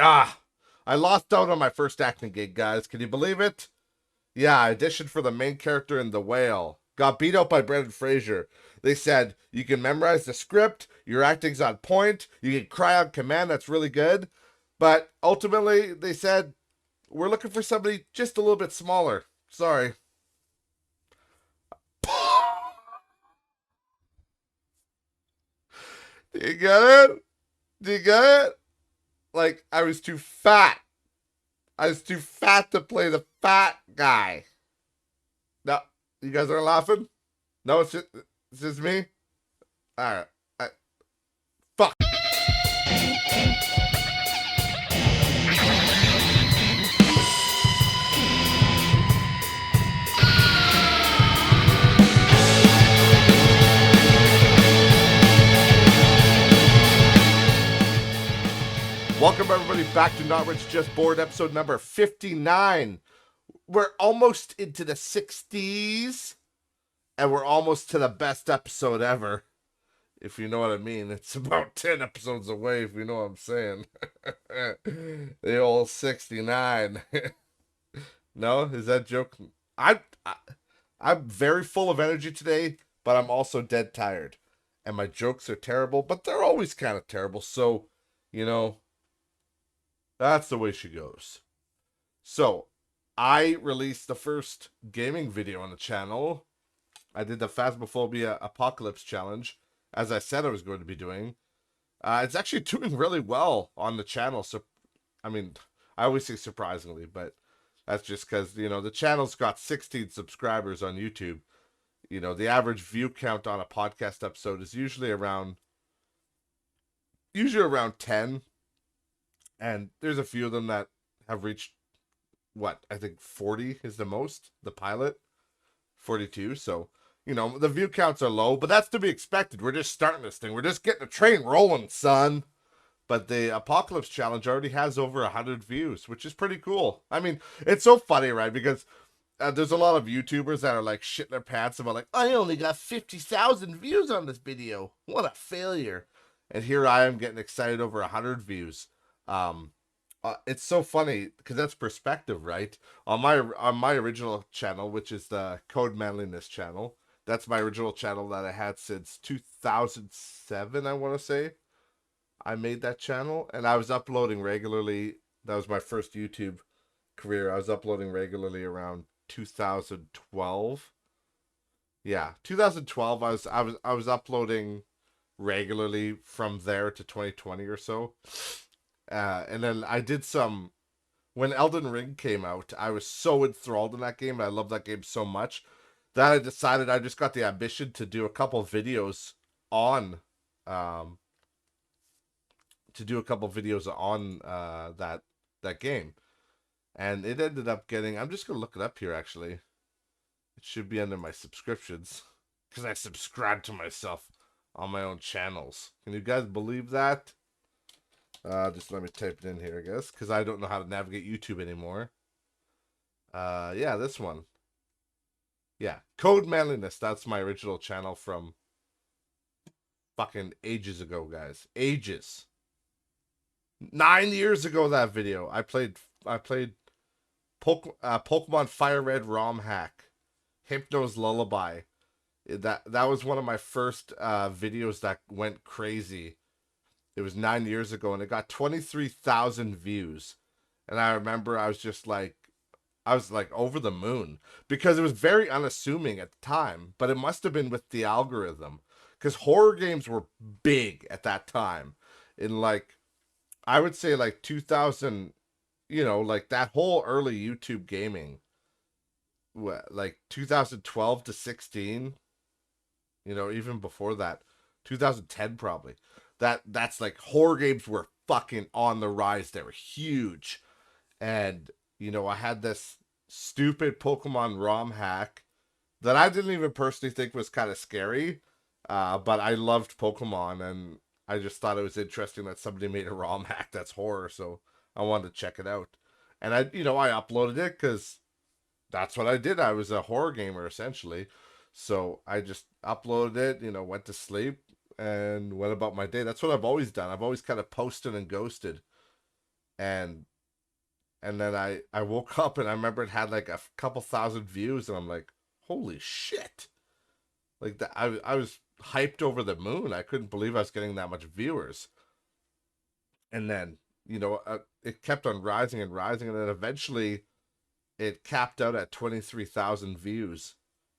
Ah, I lost out on my first acting gig, guys. Can you believe it? Yeah, I auditioned for the main character in The Whale. Got beat out by Brendan Fraser. They said, you can memorize the script, your acting's on point, you can cry on command, that's really good. But ultimately, they said, we're looking for somebody just a little bit smaller. Sorry. Do you get it? Do you get it? Like, I was too fat. I was too fat to play the fat guy. No, you guys aren't laughing? No, it's just me? Alright. Fuck. Welcome, everybody, back to Not Rich, Just Bored, episode number 59. We're almost into the 60s, and we're almost to the best episode ever. If you know what I mean. It's about 10 episodes away, if you know what I'm saying. The old 69. No? Is that joke? I'm very full of energy today, but I'm also dead tired. And my jokes are terrible, but they're always kind of terrible. So, you know, that's the way she goes. So, I released the first gaming video on the channel. I did the Phasmophobia Apocalypse Challenge, as I said I was going to be doing. It's actually doing really well on the channel. So, I mean, I always say surprisingly, but that's just because, you know, the channel's got 16 subscribers on YouTube. You know, the average view count on a podcast episode is usually around 10. And there's a few of them that have reached, what, I think 40 is the most, the pilot, 42. So, you know, the view counts are low, but that's to be expected. We're just starting this thing. We're just getting the train rolling, son. But the Apocalypse Challenge already has over 100 views, which is pretty cool. I mean, it's so funny, right? Because there's a lot of YouTubers that are like shitting their pants about like, I only got 50,000 views on this video. What a failure. And here I am getting excited over 100 views. It's so funny because that's perspective, right? On my original channel, which is the Code Manliness channel, that's my original channel that I had since 2007, I want to say. I made that channel, and I was uploading regularly. That was my first YouTube career. I was uploading regularly around 2012. Yeah, 2012. I was uploading regularly from there to 2020 or so. And then I did some when Elden Ring came out. I was so enthralled in that game, and I love that game so much that I decided I just got the ambition to do a couple videos on that game, and it ended up getting. I'm just gonna look it up here. Actually, it should be under my subscriptions because I subscribe to myself on my own channels. Can you guys believe that? Just let me type it in here, I guess, because I don't know how to navigate YouTube anymore. Yeah, this one. Yeah, Code Manliness. That's my original channel from fucking ages ago, guys. Ages. 9 years ago, that video. I played Pokemon Fire Red ROM hack, Hypno's Lullaby. That was one of my first videos that went crazy. It was 9 years ago, and it got 23,000 views. And I remember I was like over the moon because it was very unassuming at the time, but it must have been with the algorithm because horror games were big at that time. In like, I would say like 2000, you know, like that whole early YouTube gaming, like 2012 to 16, you know, even before that, 2010 probably. That's like horror games were fucking on the rise. They were huge. And, you know, I had this stupid Pokemon ROM hack that I didn't even personally think was kind of scary. But I loved Pokemon, and I just thought it was interesting that somebody made a ROM hack that's horror, so I wanted to check it out. And I uploaded it because that's what I did. I was a horror gamer essentially. So I just uploaded it, you know, went to sleep and went about my day. That's what I've always done. I've always kind of posted and ghosted. and then I woke up and I remember it had like a couple thousand views, and I'm like, holy shit! Like that, I was hyped over the moon. I couldn't believe I was getting that much viewers. And then it kept on rising and rising, and then eventually it capped out at 23,000 views,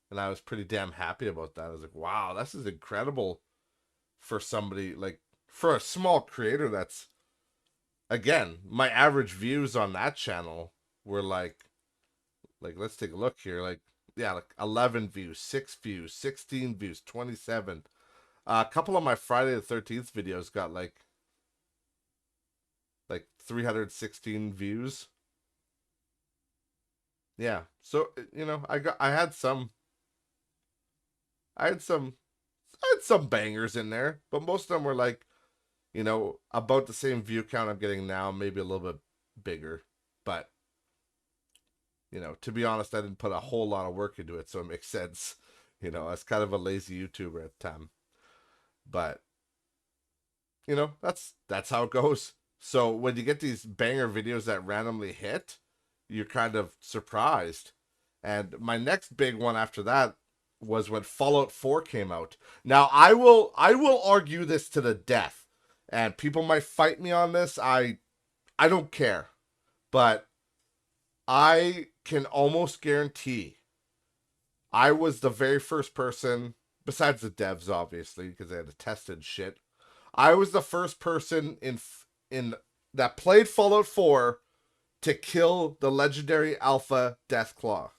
and I was pretty damn happy about that. I was like, wow, this is incredible for somebody like for a small creator. That's again, my average views on that channel were like let's take a look here. Like yeah, like 11 views, 6 views, 16 views, 27. A couple of my Friday the 13th videos got like 316 views. Yeah. So, I had some I had some bangers in there, but most of them were like, about the same view count I'm getting now, maybe a little bit bigger. But, to be honest, I didn't put a whole lot of work into it, so it makes sense. I was kind of a lazy YouTuber at the time. But, that's how it goes. So when you get these banger videos that randomly hit, you're kind of surprised. And my next big one after that was when Fallout 4 came out. Now I will argue this to the death. And people might fight me on this. I don't care. But I can almost guarantee I was the very first person, besides the devs obviously because they had to test and shit. I was the first person in that played Fallout 4 to kill the legendary Alpha Deathclaw.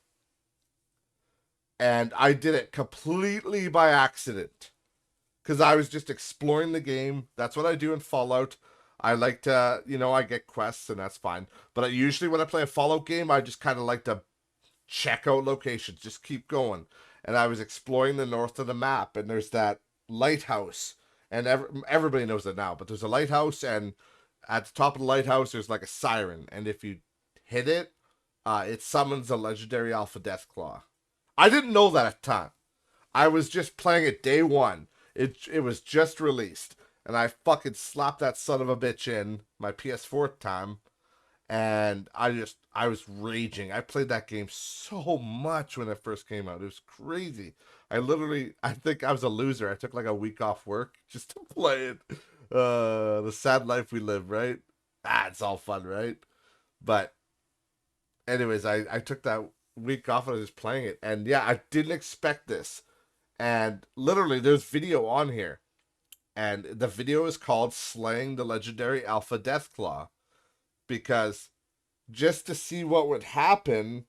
And I did it completely by accident. Because I was just exploring the game. That's what I do in Fallout. I like to, I get quests and that's fine. But usually when I play a Fallout game, I just kind of like to check out locations, just keep going. And I was exploring the north of the map, and there's that lighthouse. And everybody knows it now, but there's a lighthouse, and at the top of the lighthouse, there's like a siren. And if you hit it, it summons a legendary Alpha Deathclaw. I didn't know that at the time. I was just playing it day one. It was just released, and I fucking slapped that son of a bitch in my PS4 at the time, and I was raging. I played that game so much when it first came out. It was crazy. I think I was a loser. I took like a week off work just to play it. The sad life we live, right? It's all fun, right? But anyways, I took that week off and I was just playing it. And yeah, I didn't expect this. And literally, there's video on here. And the video is called Slaying the Legendary Alpha Deathclaw. Because just to see what would happen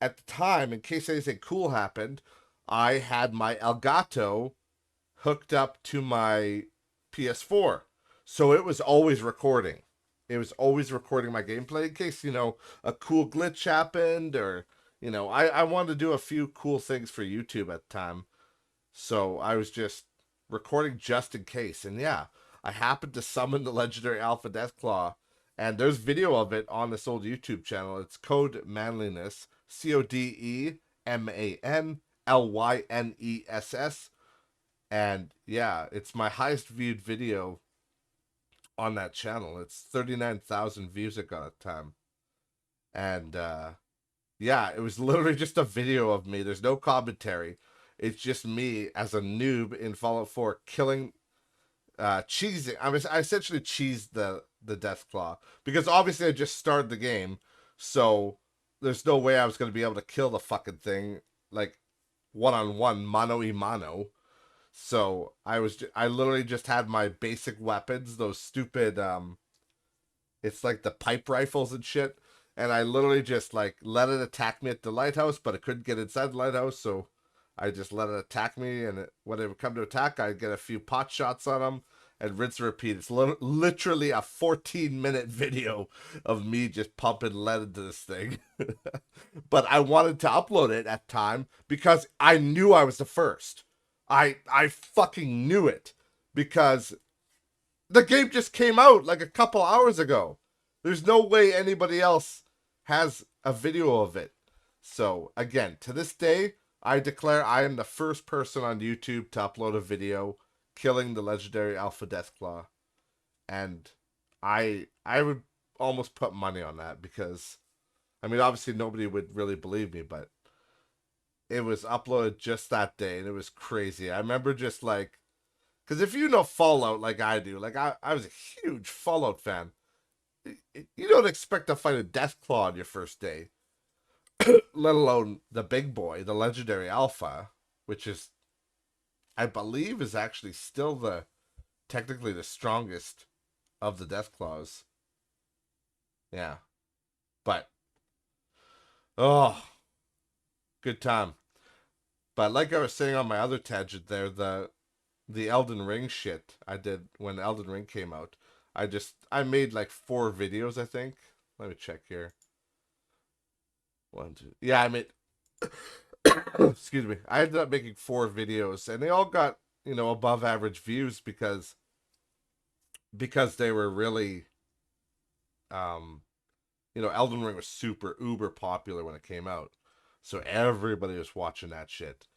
at the time, in case anything cool happened, I had my Elgato hooked up to my PS4. So it was always recording. It was always recording my gameplay in case, a cool glitch happened or, I wanted to do a few cool things for YouTube at the time. So I was just recording just in case. And yeah, I happened to summon the legendary Alpha Deathclaw. And there's video of it on this old YouTube channel. It's Code Manliness. CODEMANLYNESS. And yeah, it's my highest viewed video on that channel. It's 39,000 views it got at the time. And yeah, it was literally just a video of me. There's no commentary. It's just me as a noob in Fallout 4 killing, cheesing. I essentially cheesed the Deathclaw because obviously I just started the game, so there's no way I was going to be able to kill the fucking thing like one-on-one, mano-y-mano. So I literally just had my basic weapons, those stupid, it's like the pipe rifles and shit. And I literally just like let it attack me at the lighthouse, but it couldn't get inside the lighthouse. So I just let it attack me. And when it would come to attack, I'd get a few pot shots on them and rinse and repeat. It's literally a 14-minute video of me just pumping lead into this thing. But I wanted to upload it at the time because I knew I was the first. I fucking knew it because the game just came out like a couple hours ago. There's no way anybody else has a video of it. So again, to this day, I declare I am the first person on YouTube to upload a video killing the legendary Alpha Deathclaw. And I would almost put money on that because, I mean, obviously nobody would really believe me, but it was uploaded just that day and it was crazy. I remember just like, because if you know Fallout like I do, like I was a huge Fallout fan. You don't expect to fight a Deathclaw on your first day, let alone the big boy, the legendary Alpha, which is, I believe, is actually still the technically the strongest of the Deathclaws. Yeah, but oh, good time. But like I was saying on my other tangent there, the Elden Ring shit I did when Elden Ring came out. I made like 4 videos, I think. Let me check here. One, two. Yeah, I made excuse me. I ended up making 4 videos and they all got, above average views because they were really um Elden Ring was super uber popular when it came out. So everybody was watching that shit.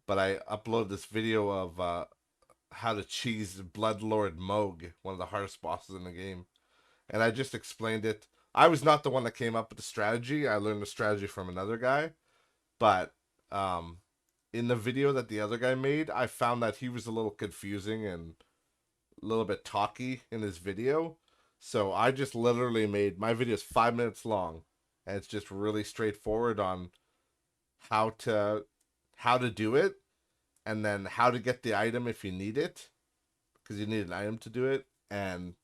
But I uploaded this video of how to cheese Bloodlord Moog, one of the hardest bosses in the game. And I just explained it. I was not the one that came up with the strategy. I learned the strategy from another guy. But um, in the video that the other guy made, I found that he was a little confusing and a little bit talky in his video. So I just literally made my video is 5 minutes long, and it's just really straightforward on how to how to do it, and then how to get the item if you need it, because you need an item to do it, and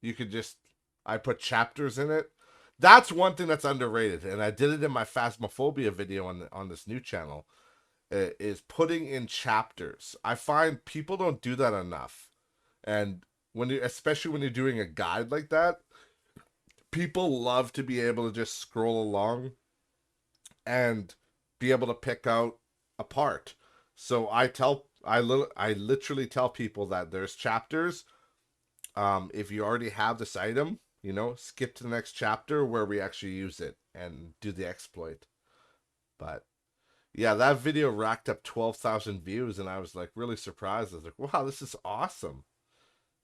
you could just I put chapters in it. That's one thing that's underrated, and I did it in my Phasmophobia video on this new channel. Is putting in chapters. I find people don't do that enough, and especially when you're doing a guide like that, people love to be able to just scroll along and be able to pick out a part. So I literally tell people that there's chapters. If you already have this item, skip to the next chapter where we actually use it and do the exploit. But yeah, that video racked up 12,000 views, and I was like really surprised. I was like, wow, this is awesome.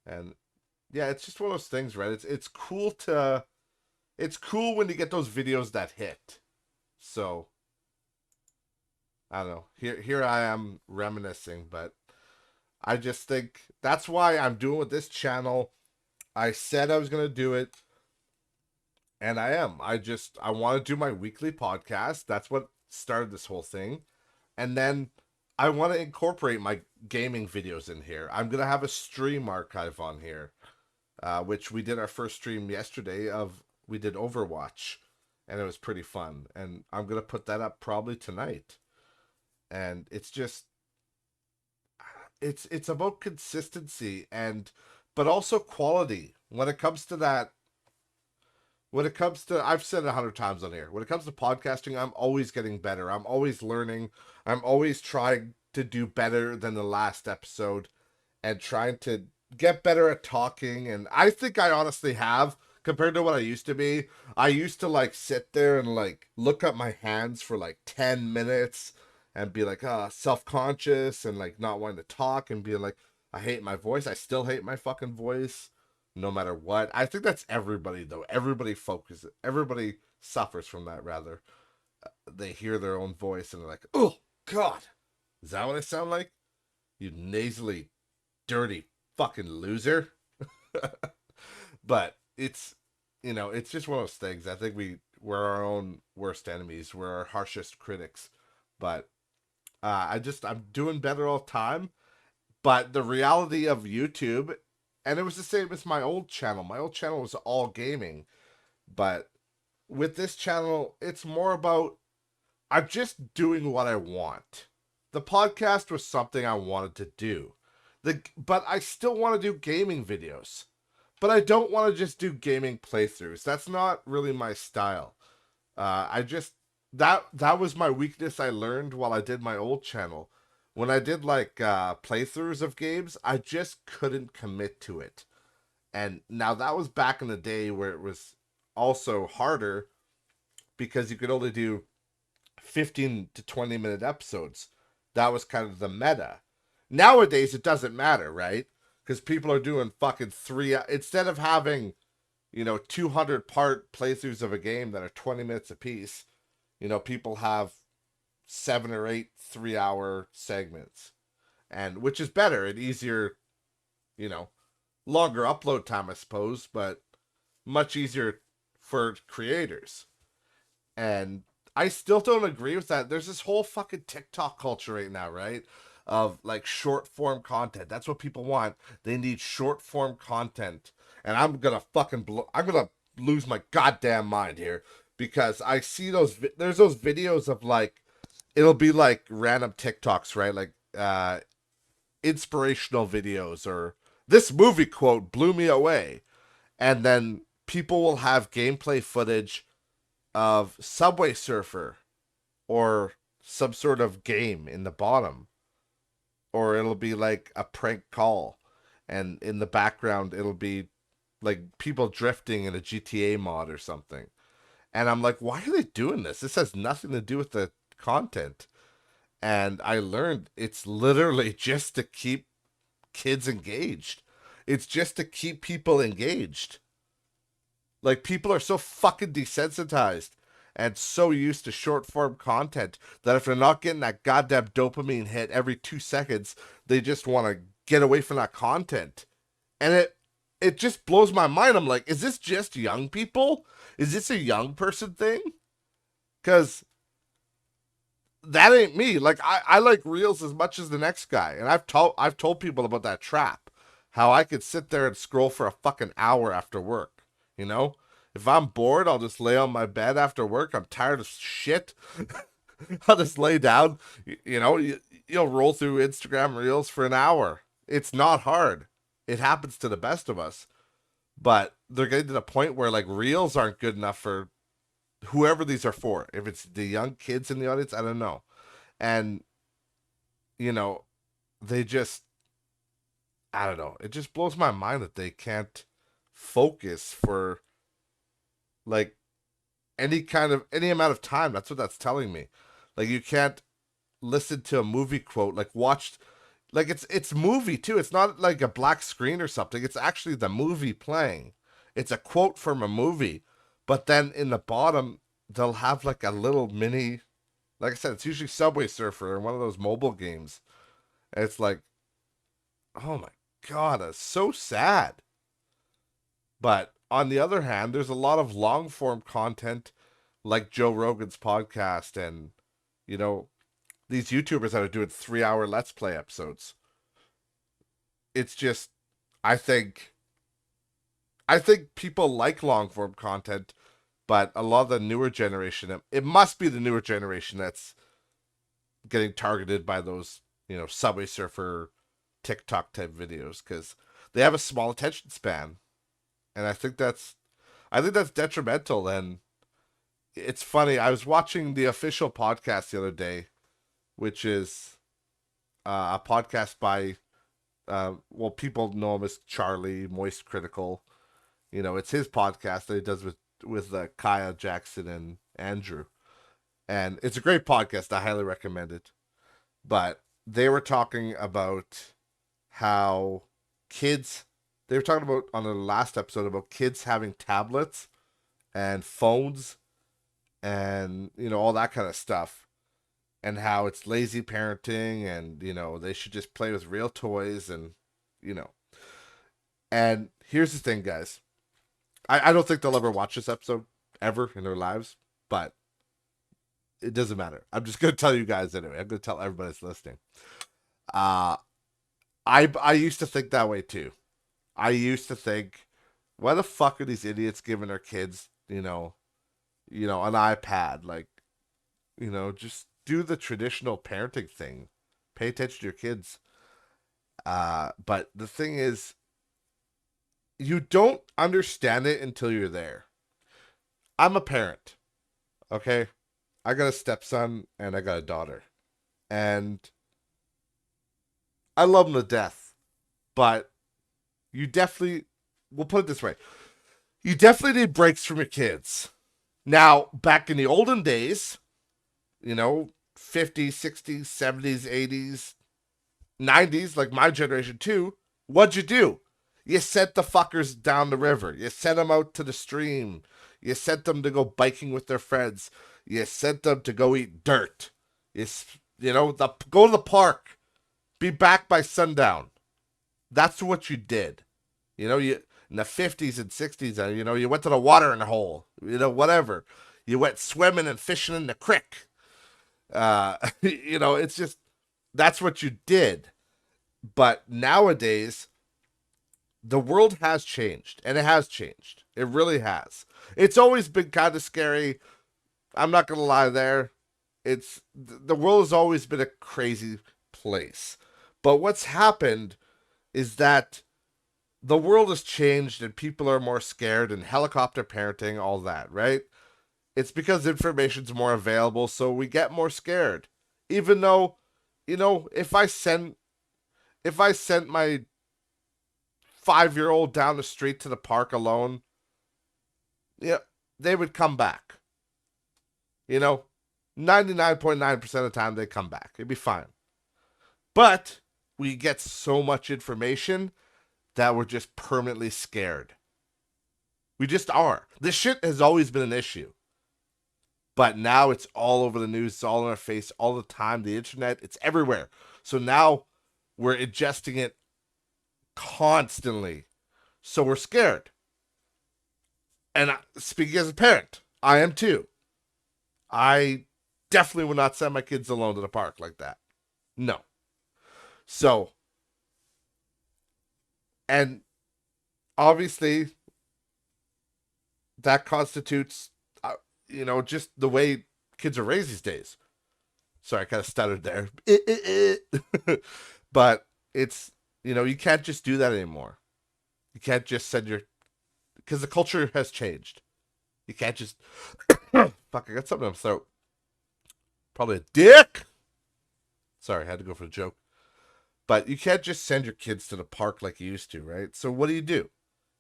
And yeah, it's just one of those things, right? It's cool when you get those videos that hit. So I don't know. Here I am reminiscing, but I just think that's why I'm doing with this channel. I said I was gonna do it, and I am. I want to do my weekly podcast. That's what started this whole thing. And then I want to incorporate my gaming videos in here. I'm gonna have a stream archive on here, which we did our first stream yesterday we did Overwatch, and it was pretty fun. And I'm gonna put that up probably tonight. And it's about consistency but also quality when it comes to that. When it comes to, I've said it 100 times on here, when it comes to podcasting, I'm always getting better. I'm always learning. I'm always trying to do better than the last episode and trying to get better at talking. And I think I honestly have, compared to what I used to be. I used to like sit there and like look at my hands for like 10 minutes and be like, self-conscious and like not wanting to talk and being like, I hate my voice. I still hate my fucking voice no matter what. I think that's everybody though. Everybody suffers from that rather. They hear their own voice and they're like, oh God, is that what I sound like? You nasally, dirty fucking loser. But it's just one of those things. I think we're our own worst enemies. We're our harshest critics. But I'm doing better all the time. But the reality of YouTube, and it was the same as my old channel. My old channel was all gaming. But with this channel, it's more about I'm just doing what I want. The podcast was something I wanted to do. But I still want to do gaming videos. But I don't want to just do gaming playthroughs. That's not really my style. That was my weakness I learned while I did my old channel. When I did like playthroughs of games, I just couldn't commit to it. And now that was back in the day where it was also harder because you could only do 15 to 20 minute episodes. That was kind of the meta. Nowadays, it doesn't matter, right? Because people are doing fucking instead of having 200 part playthroughs of a game that are 20 minutes apiece. People have 7 or 8 3-hour segments, and which is better and easier, you know, longer upload time, I suppose, but much easier for creators. And I still don't agree with that. There's this whole fucking TikTok culture right now, right? Of like short form content. That's what people want. They need short form content. And I'm gonna lose my goddamn mind here because I see there's those videos of like it'll be like random TikToks, right? Like inspirational videos or this movie quote blew me away. And then people will have gameplay footage of Subway Surfer or some sort of game in the bottom, or it'll be like a prank call, and in the background it'll be like people drifting in a GTA mod or something. And I'm like, why are they doing this? This has nothing to do with the content. And I learned it's literally just to keep kids engaged. It's just to keep people engaged. Like, people are so fucking desensitized and so used to short form content that if they're not getting that goddamn dopamine hit every 2 seconds, they just want to get away from that content. And it just blows my mind. I'm like, is this just young people? Is this a young person thing? Because that ain't me. Like, I like reels as much as the next guy. And I've told people about that trap. How I could sit there and scroll for a fucking hour after work. You know? If I'm bored, I'll just lay on my bed after work. I'm tired of shit. I'll just lay down. You'll roll through Instagram Reels for an hour. It's not hard. It happens to the best of us. But they're getting to the point where like Reels aren't good enough for whoever these are for. If it's the young kids in the audience, I don't know. And you know, they just I don't know. It just blows my mind that they can't focus for like any amount of time. That's what that's telling me. Like, you can't listen to a movie quote, like watch, like it's movie too. It's not like a black screen or something. It's actually the movie playing. It's a quote from a movie, but then in the bottom they'll have like a little mini. Like I said, it's usually Subway Surfer or one of those mobile games. And it's like, oh my god, that's so sad. But on the other hand, there's a lot of long form content like Joe Rogan's podcast and, you know, these YouTubers that are doing 3-hour Let's Play episodes. It's just, I think, I think people like long form content, but a lot of the newer generation, it must be the newer generation that's getting targeted by those, Subway Surfer, TikTok type videos because they have a small attention span, and I think that's detrimental. And it's funny. I was watching the official podcast the other day, which is a podcast by well, people know him as Charlie Moist Critical. It's his podcast that he does with Kaya Jackson and Andrew, and it's a great podcast. I highly recommend it. But they were talking about how kids. They were talking about on the last episode about kids having tablets and phones and all that kind of stuff, and how it's lazy parenting, and they should just play with real toys, and you know and here's the thing, guys. I don't think they'll ever watch this episode ever in their lives, but it doesn't matter. I'm just gonna tell you guys anyway. I'm gonna tell everybody that's listening. uh I used to think that way too. I used to think, why the fuck are these idiots giving their kids an iPad? Like, just do the traditional parenting thing. Pay attention to your kids. But the thing is, you don't understand it until you're there. I'm a parent, okay? I got a stepson and I got a daughter. And I love them to death. But you definitely, we'll put it this way, you definitely need breaks from your kids. Now, back in the olden days, 50s, 60s, 70s, 80s, 90s, like my generation too, what'd you do? You sent the fuckers down the river. You sent them out to the stream. You sent them to go biking with their friends. You sent them to go eat dirt. Go to the park. Be back by sundown. That's what you did. You in the 50s and 60s, you went to the watering hole. Whatever. You went swimming and fishing in the creek. It's just that's what you did. But nowadays, the world has changed, and it has changed. It really has. It's always been kind of scary. I'm not gonna lie there. The world has always been a crazy place. But what's happened is that the world has changed and people are more scared and helicopter parenting, all that, right? It's because information's more available, so we get more scared. Even though, if I sent my 5-year-old down the street to the park alone, yeah, they would come back. 99.9% of the time they come back. It'd be fine. But we get so much information that we're just permanently scared. We just are. This shit has always been an issue. But now it's all over the news, it's all in our face all the time. The internet, it's everywhere. So now we're ingesting it constantly. So we're scared. And speaking as a parent, I am too. I definitely would not send my kids alone to the park like that. No. So, and obviously, that constitutes, just the way kids are raised these days. Sorry, I kind of stuttered there. But it's, you can't just do that anymore. You can't just because the culture has changed. You can't just, fuck, I got something in my throat. Probably a dick. Sorry, I had to go for the joke. But you can't just send your kids to the park like you used to, right? So what do?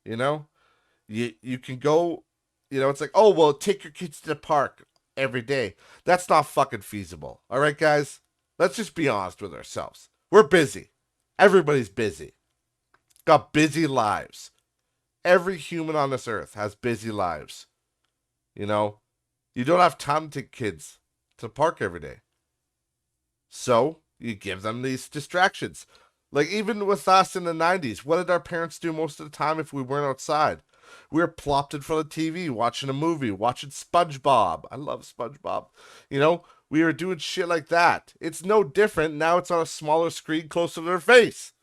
You can go, it's like, oh, well, take your kids to the park every day. That's not fucking feasible. All right, guys? Let's just be honest with ourselves. We're busy. Everybody's busy. Got busy lives. Every human on this earth has busy lives. You don't have time to take kids to the park every day. So you give them these distractions. Like even with us in the 90s, what did our parents do most of the time if we weren't outside? We were plopped in front of the TV, watching a movie, watching SpongeBob. I love SpongeBob. We were doing shit like that. It's no different. Now it's on a smaller screen closer to their face.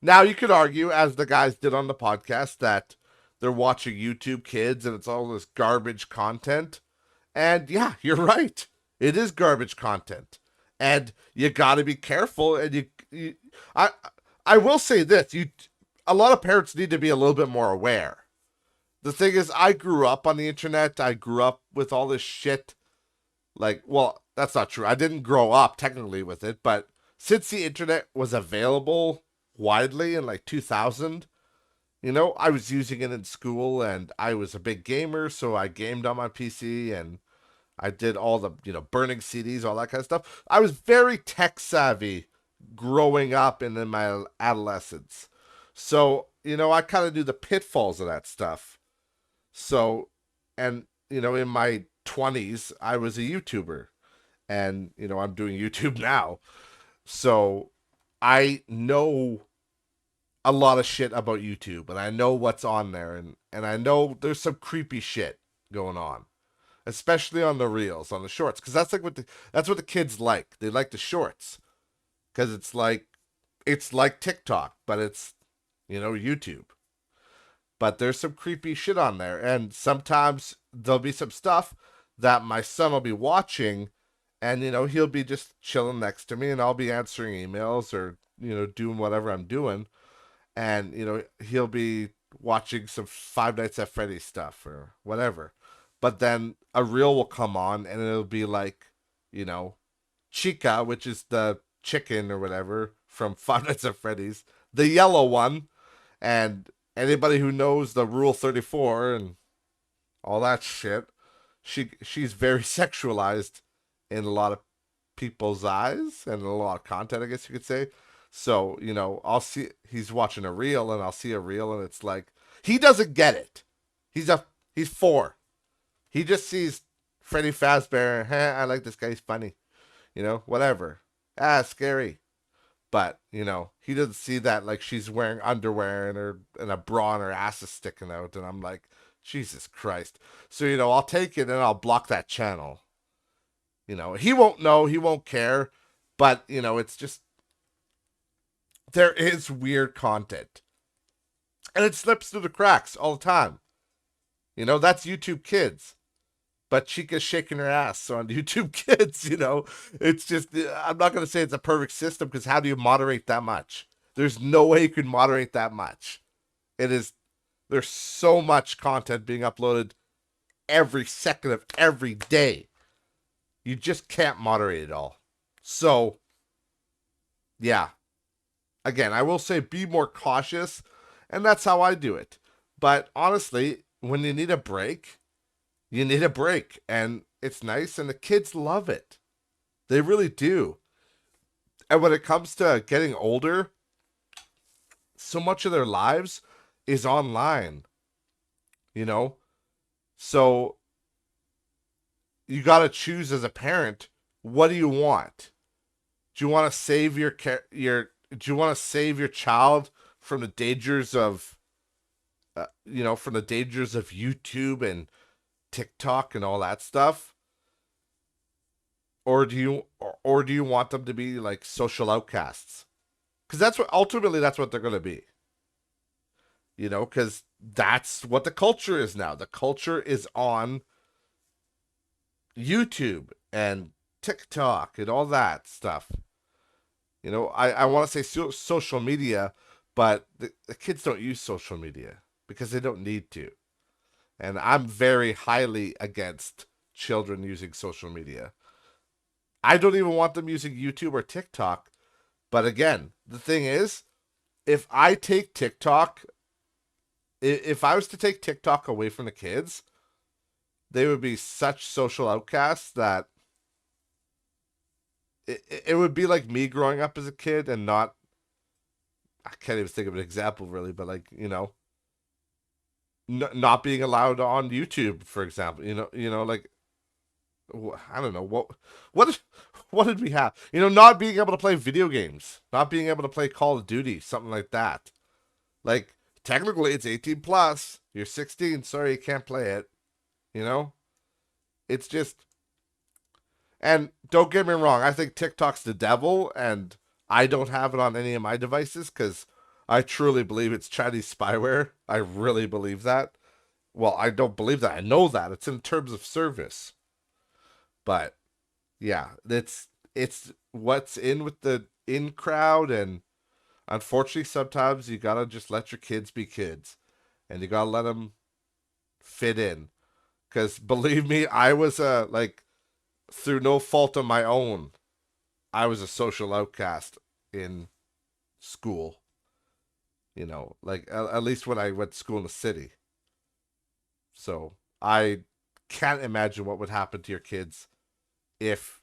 Now you could argue, as the guys did on the podcast, that they're watching YouTube Kids and it's all this garbage content. And yeah, you're right. It is garbage content. And you got to be careful. And I will say this: a lot of parents need to be a little bit more aware. The thing is, I grew up on the internet. I grew up with all this shit. Well, that's not true. I didn't grow up technically with it, but since the internet was available widely in 2000, I was using it in school, and I was a big gamer, so I gamed on my PC and I did all the, burning CDs, all that kind of stuff. I was very tech savvy growing up and in my adolescence. So, I kind of knew the pitfalls of that stuff. So, and, in my 20s, I was a YouTuber. And, I'm doing YouTube now. So, I know a lot of shit about YouTube. And I know what's on there. And I know there's some creepy shit going on. Especially on the reels, on the shorts, because that's that's what the kids like. They like the shorts, because it's like TikTok, but it's YouTube. But there's some creepy shit on there, and sometimes there'll be some stuff that my son will be watching, and he'll be just chilling next to me, and I'll be answering emails or doing whatever I'm doing, and he'll be watching some Five Nights at Freddy's stuff or whatever. But then a reel will come on and it'll be like, Chica, which is the chicken or whatever from Five Nights at Freddy's, the yellow one. And anybody who knows the Rule 34 and all that shit, she's very sexualized in a lot of people's eyes and a lot of content, I guess you could say. So, I'll see he's watching a reel and I'll see a reel and it's like he doesn't get it. He's 4. He just sees Freddy Fazbear. I like this guy. He's funny. Whatever. Scary. But he doesn't see that like she's wearing underwear and a bra and her ass is sticking out, and I'm like, Jesus Christ. So I'll take it and I'll block that channel. He won't know. He won't care. But it's just there is weird content, and it slips through the cracks all the time. That's YouTube Kids. But Chica's shaking her ass on YouTube Kids, It's just, I'm not going to say it's a perfect system because how do you moderate that much? There's no way you can moderate that much. There's so much content being uploaded every second of every day. You just can't moderate it all. So, yeah. Again, I will say be more cautious, and that's how I do it. But honestly, when you need a break, you need a break, and it's nice, and the kids love it. They really do. And when it comes to getting older, so much of their lives is online, you know? So you got to choose as a parent, what do you want? Do you want to save your do you want to save your child from the dangers of from the dangers of YouTube and TikTok and all that stuff? Or do you want them to be like social outcasts? Because that's what they're going to be. Because that's what the culture is now. The culture is on YouTube and TikTok and all that stuff. I want to say social media, but the kids don't use social media because they don't need to. And I'm very highly against children using social media. I don't even want them using YouTube or TikTok. But again, the thing is, if I take TikTok, if I was to take TikTok away from the kids, they would be such social outcasts that it would be like me growing up as a kid and not, I can't even think of an example really, but like, not being allowed on YouTube, for example, like, I don't know what what did we have? Not being able to play video games, not being able to play Call of Duty, something like that. Like technically it's 18 plus. You're 16, sorry you can't play it. It's just, and don't get me wrong, I think TikTok's the devil, and I don't have it on any of my devices because I truly believe it's Chinese spyware. I really believe that. Well, I don't believe that. I know that. It's in terms of service. But yeah, it's what's in with the in crowd, and unfortunately sometimes you gotta just let your kids be kids, and you gotta let them fit in. Because believe me, I was through no fault of my own, I was a social outcast in school. Like at least when I went to school in the city. So I can't imagine what would happen to your kids if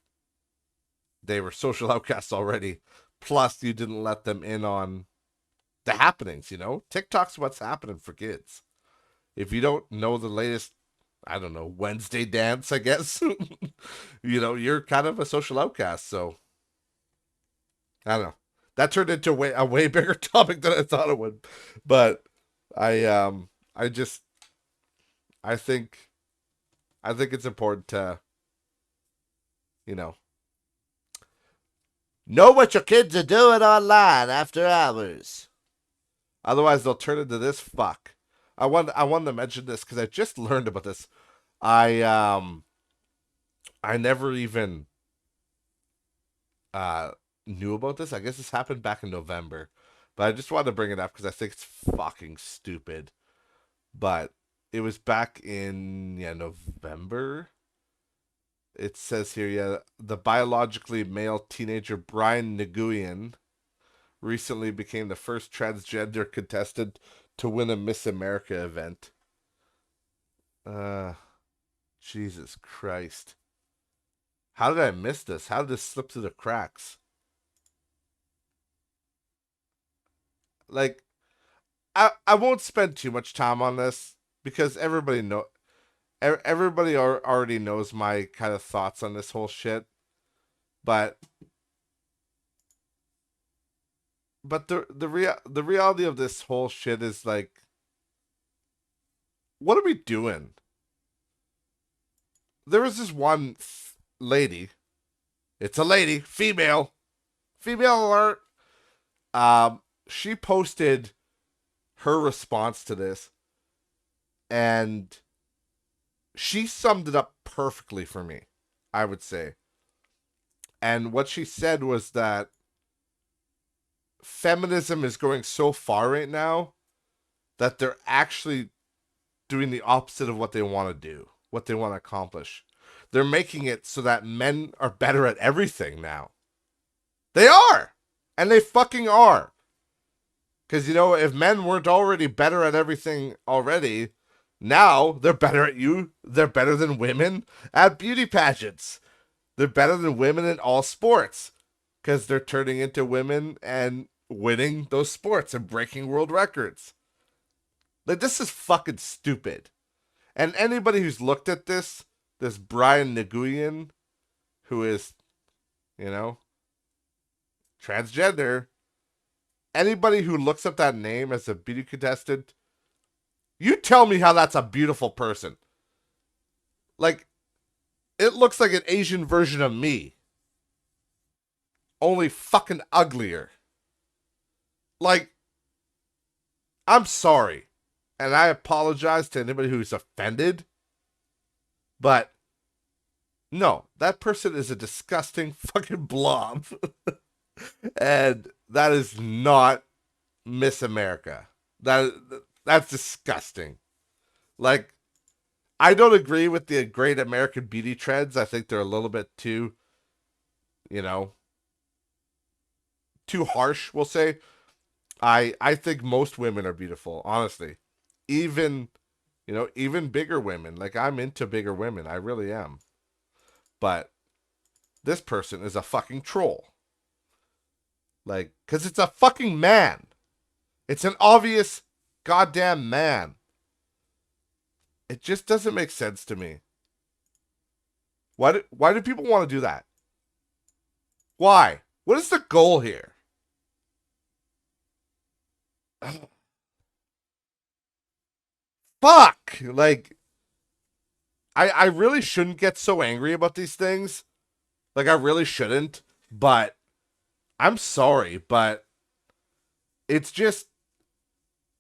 they were social outcasts already. Plus, you didn't let them in on the happenings. TikTok's what's happening for kids. If you don't know the latest, I don't know, Wednesday dance, I guess, you're kind of a social outcast. So I don't know. That turned into a way bigger topic than I thought it would. But I just I think it's important to, you know what your kids are doing online after hours. Otherwise they'll turn into this fuck. I wanted to mention this because I just learned about this. I never even uh knew about this. I guess this happened back in November. But I just wanted to bring it up because I think it's fucking stupid. But it was back in November. It says here, the biologically male teenager Brian Nguyen recently became the first transgender contestant to win a Miss America event. Uh, Jesus Christ. How did I miss this? How did this slip through the cracks? Like, I won't spend too much time on this because everybody already knows my kind of thoughts on this whole shit. But the reality of this whole shit is like, what are we doing? There was this one lady. It's a lady, female alert. She posted her response to this, and she summed it up perfectly for me, I would say. And what she said was that feminism is going so far right now that they're actually doing the opposite of what they want to do, what they want to accomplish. They're making it so that men are better at everything now. They are! And they fucking are. Because, you know, if men weren't already better at everything already, now they're better at you. They're better than women at beauty pageants. They're better than women in all sports. Because they're turning into women and winning those sports and breaking world records. Like, this is fucking stupid. And anybody who's looked at this Brian Nguyen, who is, you know, transgender, anybody who looks up that name as a beauty contestant, you tell me how that's a beautiful person. Like, it looks like an Asian version of me. Only fucking uglier. Like, I'm sorry. And I apologize to anybody who's offended. But, no, that person is a disgusting fucking blob. And that is not Miss America. That's disgusting. Like, I don't agree with the great American beauty trends. I think they're a little bit too, you know, too harsh, we'll say. I think most women are beautiful, honestly. Even, you know, even bigger women. Like, I'm into bigger women. I really am. But this person is a fucking troll. Like, because it's a fucking man. It's an obvious goddamn man. It just doesn't make sense to me. Why do people want to do that? Why? What is the goal here? Fuck! Like, I really shouldn't get so angry about these things. Like, I really shouldn't. But I'm sorry, but it's just,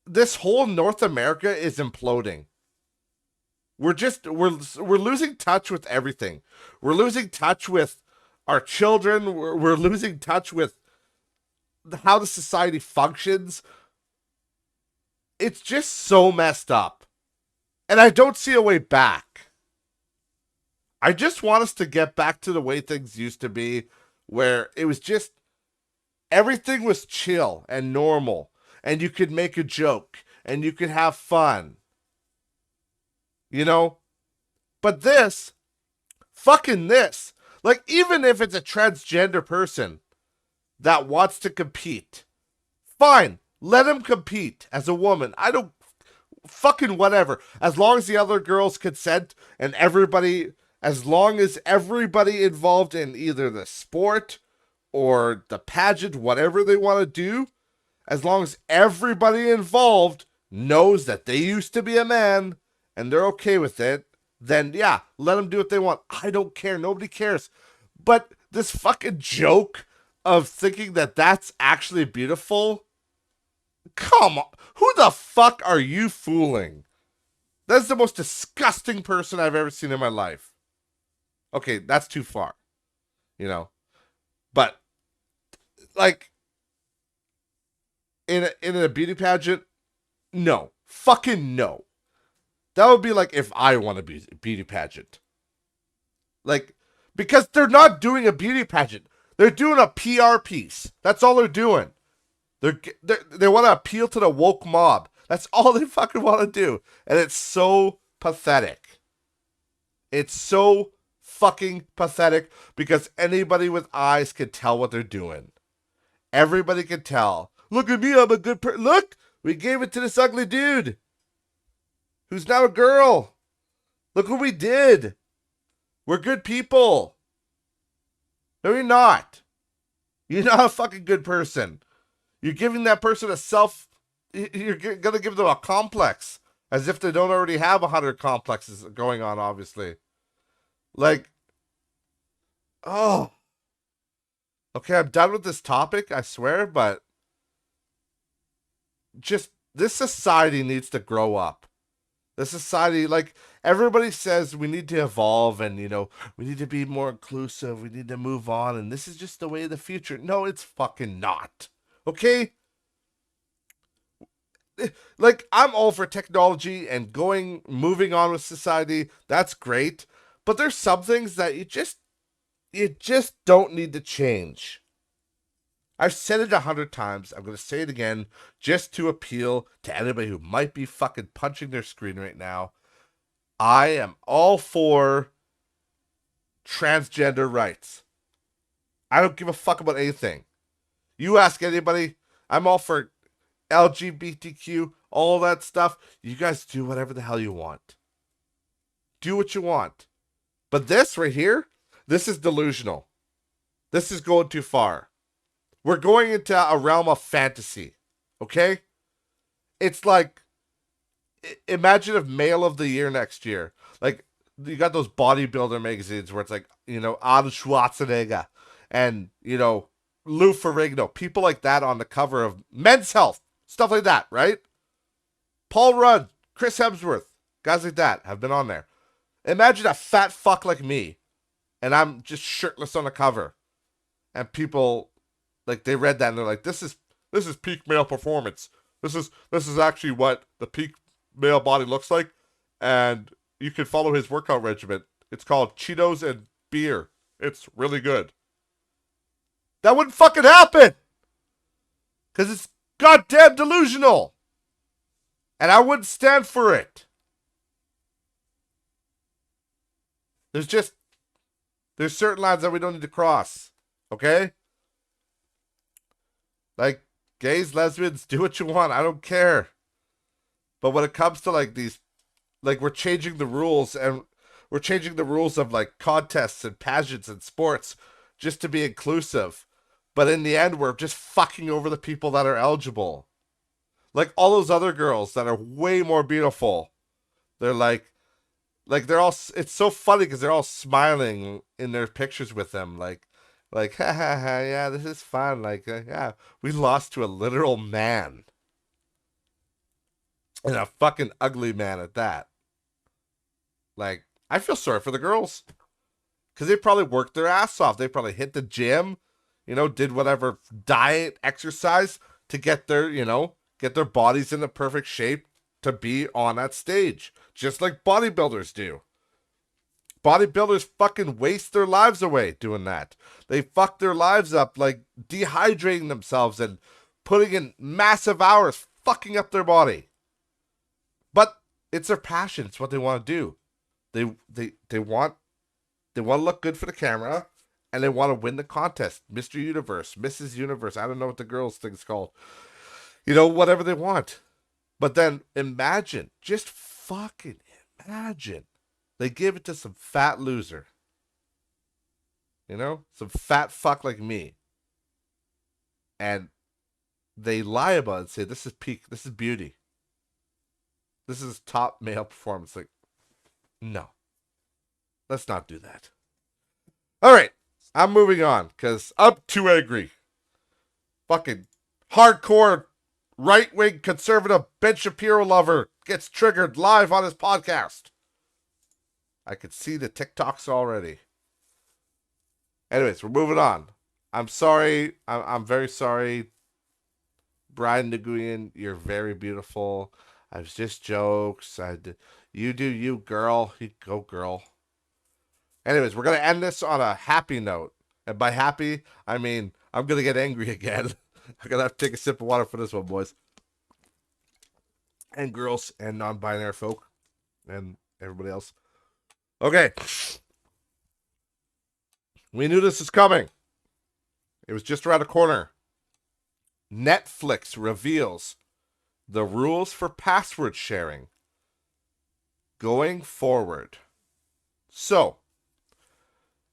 this whole North America is imploding. We're losing touch with everything. We're losing touch with our children. We're losing touch with how the society functions. It's just so messed up. And I don't see a way back. I just want us to get back to the way things used to be, where it was just, everything was chill and normal, and you could make a joke, and you could have fun. You know? But this, fucking this, like, even if it's a transgender person that wants to compete, fine, let him compete as a woman. I don't, fucking whatever. As long as the other girls consent and everybody, as long as everybody involved in either the sport or the pageant, whatever they want to do, as long as everybody involved knows that they used to be a man and they're okay with it, then yeah, let them do what they want. I don't care. Nobody cares. But this fucking joke of thinking that that's actually beautiful, come on. Who the fuck are you fooling? That's the most disgusting person I've ever seen in my life. Okay, that's too far. You know? But, like, in a beauty pageant, no. Fucking no. That would be like if I won a beauty pageant. Like, because they're not doing a beauty pageant. They're doing a PR piece. That's all they're doing. They want to appeal to the woke mob. That's all they fucking want to do. And it's so pathetic. It's so fucking pathetic because anybody with eyes can tell what they're doing. Everybody can tell Look at me, I'm a good person. Look, we gave it to this ugly dude who's now a girl. Look what we did. We're good people. No, you're not. You're not a fucking good person. You're giving that person you're going to give them a complex. As if they don't already have 100 complexes going on, obviously. Like, oh. Okay, I'm done with this topic, I swear, but just, this society needs to grow up. This society, like, everybody says we need to evolve and, we need to be more inclusive, we need to move on, and this is just the way of the future. No, it's fucking not. Okay? Like, I'm all for technology and moving on with society. That's great. But there's some things that you just don't need to change. I've said it 100 times. I'm going to say it again just to appeal to anybody who might be fucking punching their screen right now. I am all for transgender rights. I don't give a fuck about anything. You ask anybody, I'm all for LGBTQ, all that stuff. You guys do whatever the hell you want. Do what you want. But this right here, this is delusional. This is going too far. We're going into a realm of fantasy. Okay? It's like, imagine if Male of the Year next year. Like, you got those bodybuilder magazines where it's like, Arnold Schwarzenegger and, Lou Ferrigno. People like that on the cover of Men's Health. Stuff like that, right? Paul Rudd, Chris Hemsworth, guys like that have been on there. Imagine a fat fuck like me, and I'm just shirtless on the cover. And people, like, they read that and they're like, this is peak male performance. This is actually what the peak male body looks like. And you can follow his workout regimen. It's called Cheetos and beer. It's really good. That wouldn't fucking happen. Because it's goddamn delusional. And I wouldn't stand for it. There's certain lines that we don't need to cross. Okay? Like, gays, lesbians, do what you want. I don't care. But when it comes to, like, these, like, we're changing the rules, and we're changing the rules of, like, contests and pageants and sports just to be inclusive. But in the end, we're just fucking over the people that are eligible. Like, all those other girls that are way more beautiful. They're like they're all, it's so funny because they're all smiling in their pictures with them. Like, ha ha ha, yeah, this is fun. Like, yeah, we lost to a literal man. And a fucking ugly man at that. Like, I feel sorry for the girls. Because they probably worked their ass off. They probably hit the gym, did whatever diet, exercise to get their, get their bodies in the perfect shape to be on that stage. Just like bodybuilders do. Bodybuilders fucking waste their lives away doing that. They fuck their lives up, like dehydrating themselves and putting in massive hours, fucking up their body. But it's their passion. It's what they want to do. They want to look good for the camera, and they want to win the contest. Mr. Universe, Mrs. Universe. I don't know what the girls' thing's called. Whatever they want. But then imagine, just fucking imagine, they give it to some fat loser. Some fat fuck like me. And they lie about it and say, this is peak, this is beauty. This is top male performance. Like, no. Let's not do that. All right, I'm moving on because I'm too angry. Fucking hardcore right-wing conservative Ben Shapiro lover gets triggered live on his podcast. I could see the TikToks already. Anyways, we're moving on. I'm sorry. I'm very sorry. Brian Nguyen, you're very beautiful. I was just jokes. You do you, girl. You go, girl. Anyways, we're going to end this on a happy note. And by happy, I mean I'm going to get angry again. I'm going to have to take a sip of water for this one, boys. And girls and non-binary folk. And everybody else. Okay. We knew this was coming. It was just around the corner. Netflix reveals the rules for password sharing going forward. So,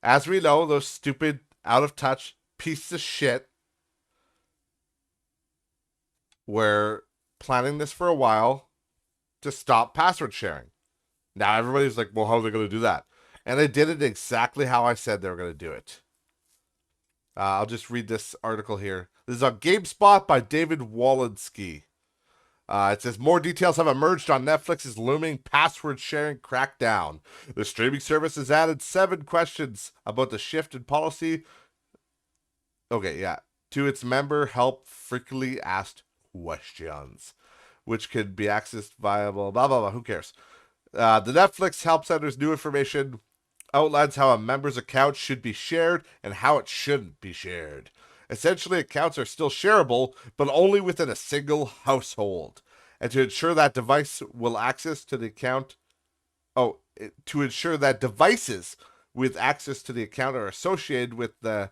as we know, those stupid, out of touch pieces of shit were planning this for a while to stop password sharing. Now everybody's like, well, how are they going to do that? And they did it exactly how I said they were going to do it. I'll just read this article here. This is on GameSpot by David Walensky. It says more details have emerged on Netflix's looming password sharing crackdown. The streaming service has added 7 questions about the shift in policy. Okay, yeah. To its member help frequently asked questions, which could be accessed via blah, blah, blah. Who cares? The Netflix Help Center's new information outlines how a member's account should be shared and how it shouldn't be shared. Essentially, accounts are still shareable, but only within a single household. And to ensure that device will access to the account, to ensure that devices with access to the account are associated with the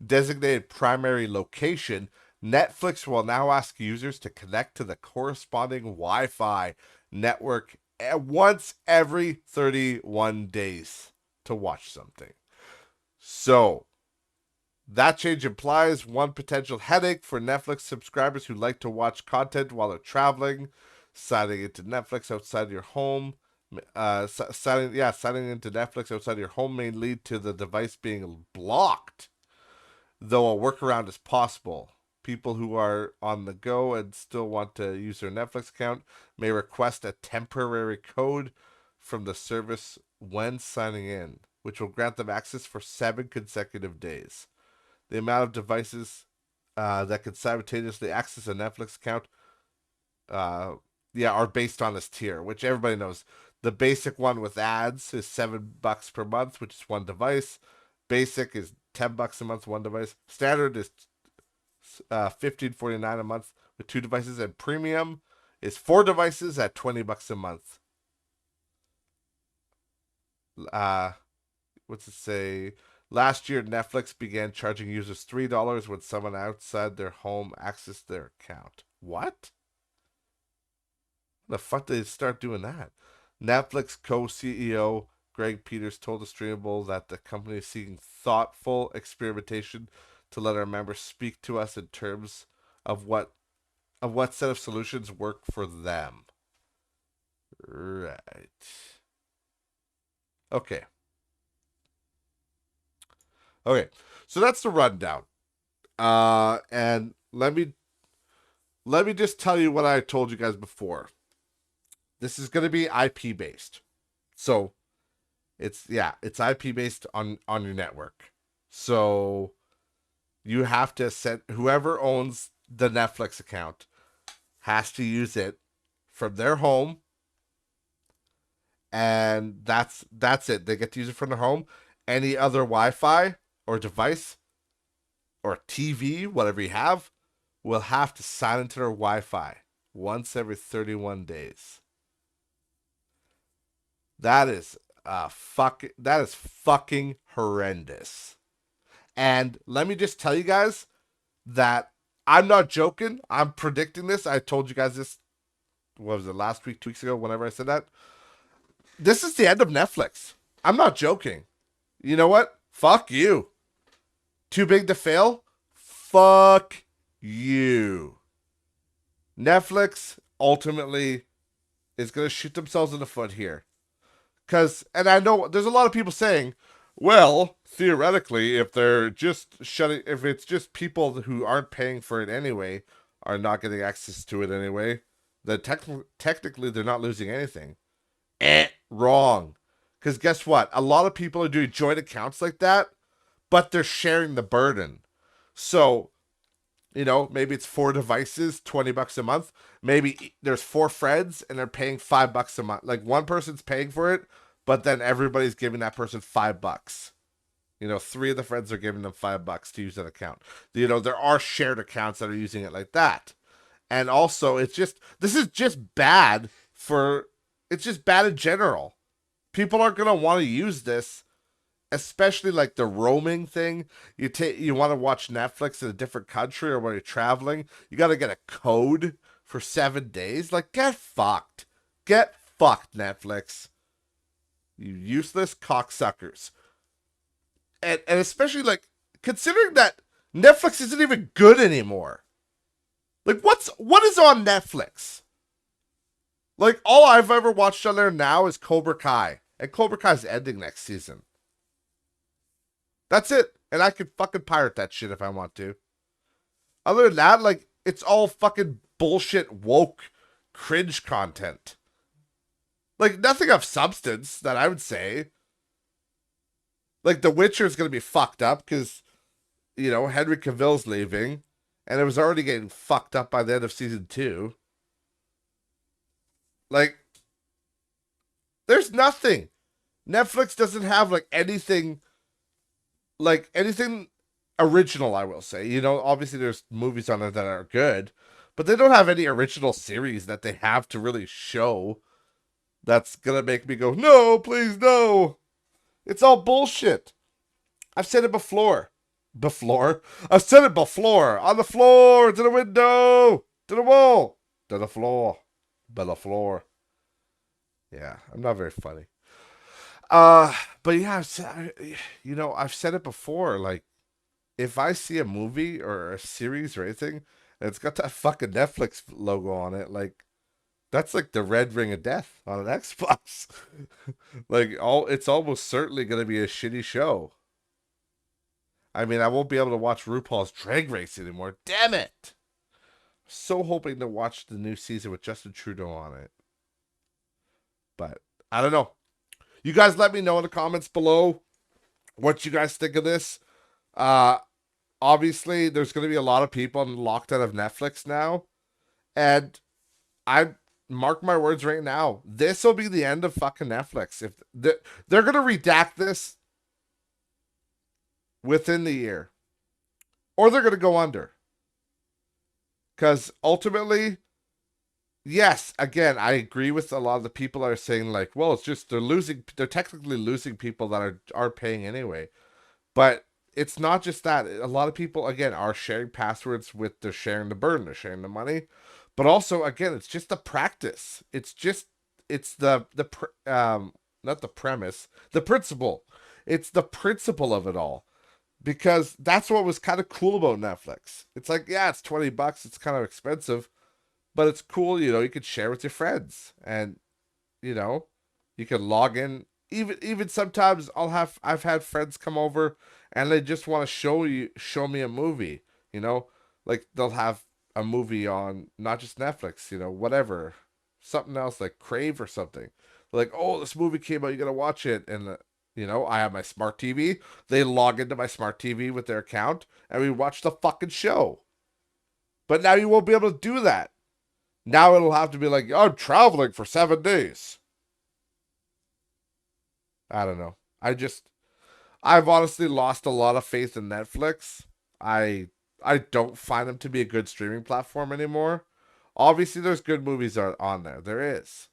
designated primary location, Netflix will now ask users to connect to the corresponding Wi-Fi network once every 31 days to watch something. So, that change implies one potential headache for Netflix subscribers who like to watch content while they're traveling. Signing into Netflix outside your home, signing into Netflix outside your home may lead to the device being blocked, though a workaround is possible. People who are on the go and still want to use their Netflix account may request a temporary code from the service when signing in, which will grant them access for 7 consecutive days. The amount of devices that can simultaneously access a Netflix account are based on this tier, which everybody knows. The basic one with ads is $7 per month, which is one device. Basic is $10 a month, one device. Standard is $15.49 a month with 2 devices, and premium is 4 devices at $20 a month. What's it say? Last year, Netflix began charging users $3 when someone outside their home accessed their account. What? The fuck did they start doing that? Netflix co-CEO Greg Peters told the Streamable that the company is seeking thoughtful experimentation to let our members speak to us in terms of what set of solutions work for them. Right. Okay. So that's the rundown. And let me just tell you what I told you guys before. This is going to be IP based. So it's IP based on your network. So you have to set whoever owns the Netflix account has to use it from their home, and that's it. They get to use it from their home. Any other Wi-Fi or device or TV, whatever you have, will have to sign into their Wi-Fi once every 31 days. That is fucking horrendous. And let me just tell you guys that I'm not joking. I'm predicting this. I told you guys this, what was it, last week, 2 weeks ago, whenever I said that. This is the end of Netflix. I'm not joking. You know what? Fuck you. Too big to fail? Fuck you. Netflix ultimately is going to shoot themselves in the foot here. And I know there's a lot of people saying, well, theoretically, if it's just people who aren't paying for it anyway, are not getting access to it anyway, then technically they're not losing anything. Wrong. Because guess what? A lot of people are doing joint accounts like that, but they're sharing the burden. So, maybe it's 4 devices, $20 a month. Maybe there's 4 friends and they're paying $5 a month. Like one person's paying for it, but then everybody's giving that person $5. 3 of the friends are giving them $5 to use that account. There are shared accounts that are using it like that. And also, this is just bad it's just bad in general. People aren't going to want to use this especially like the roaming thing. You want to watch Netflix in a different country or when you're traveling, you got to get a code for 7 days. Like, get fucked. Get fucked, Netflix. You useless cocksuckers. And especially like considering that Netflix isn't even good anymore. Like what is on Netflix? Like all I've ever watched on there now is Cobra Kai. And Cobra Kai's ending next season. That's it. And I could fucking pirate that shit if I want to. Other than that, like, it's all fucking bullshit woke cringe content. Like, nothing of substance that I would say. Like, The Witcher is going to be fucked up because, you know, Henry Cavill's leaving. And it was already getting fucked up by the end of season 2. Like, there's nothing. Netflix doesn't have, like, anything original, I will say. You know, obviously there's movies on there that are good, but they don't have any original series that they have to really show that's gonna make me go, no, please, no. It's all bullshit. I've said it before. I've said it before. On the floor, to the window, to the wall, to the floor, by the floor. Yeah, I'm not very funny. But yeah, I've said it before. Like, if I see a movie or a series or anything, and it's got that fucking Netflix logo on it, like, that's like the red ring of death on an Xbox. It's almost certainly gonna be a shitty show. I mean, I won't be able to watch RuPaul's Drag Race anymore. Damn it! So hoping to watch the new season with Justin Trudeau on it. But I don't know. You guys let me know in the comments below what you guys think of this. Obviously, there's going to be a lot of people locked out of Netflix now. And I mark my words right now. This will be the end of fucking Netflix. If they're going to redact this within the year. Or they're going to go under. Because ultimately, yes, again, I agree with a lot of the people that are saying, like, well, it's just they're technically losing people that are paying anyway. But it's not just that. A lot of people, again, are sharing passwords they're sharing the burden, they're sharing the money. But also, again, it's just the practice. It's not the premise, the principle. It's the principle of it all. Because that's what was kind of cool about Netflix. It's like, yeah, it's $20. It's kind of expensive. But it's cool, you know, you could share with your friends. And, you know, you can log in. Even sometimes I've had friends come over and they just want to show me a movie, you know? Like they'll have a movie on not just Netflix, you know, whatever. Something else like Crave or something. They're like, oh, this movie came out, you gotta watch it. And you know, I have my smart TV. They log into my smart TV with their account and we watch the fucking show. But now you won't be able to do that. Now it'll have to be like, I'm traveling for 7 days. I don't know. I've honestly lost a lot of faith in Netflix. I don't find them to be a good streaming platform anymore. Obviously, there's good movies on there. There is.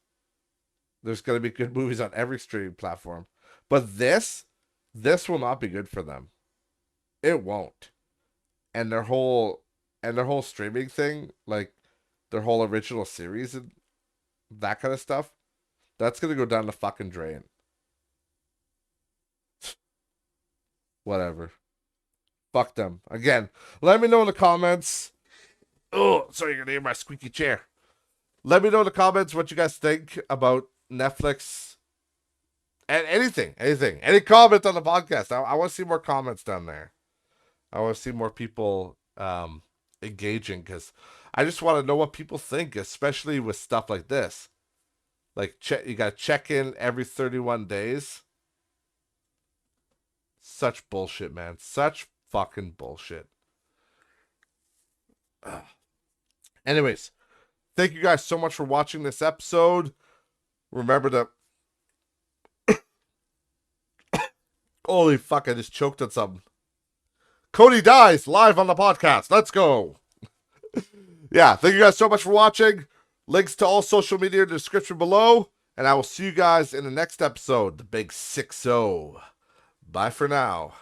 There's going to be good movies on every streaming platform. But this will not be good for them. It won't. And their whole streaming thing, like their whole original series and that kind of stuff, that's going to go down the fucking drain. Whatever. Fuck them. Again, let me know in the comments. Oh, sorry, you're going to hear my squeaky chair. Let me know in the comments what you guys think about Netflix and anything. Any comment on the podcast. I want to see more comments down there. I want to see more people engaging because I just want to know what people think, especially with stuff like this. Like, you got to check in every 31 days. Such bullshit, man. Such fucking bullshit. Anyways, thank you guys so much for watching this episode. Remember to... Holy fuck, I just choked on something. Cody dies live on the podcast. Let's go. Yeah, thank you guys so much for watching. Links to all social media in the description below. And I will see you guys in the next episode. The Big 6-0. Bye for now.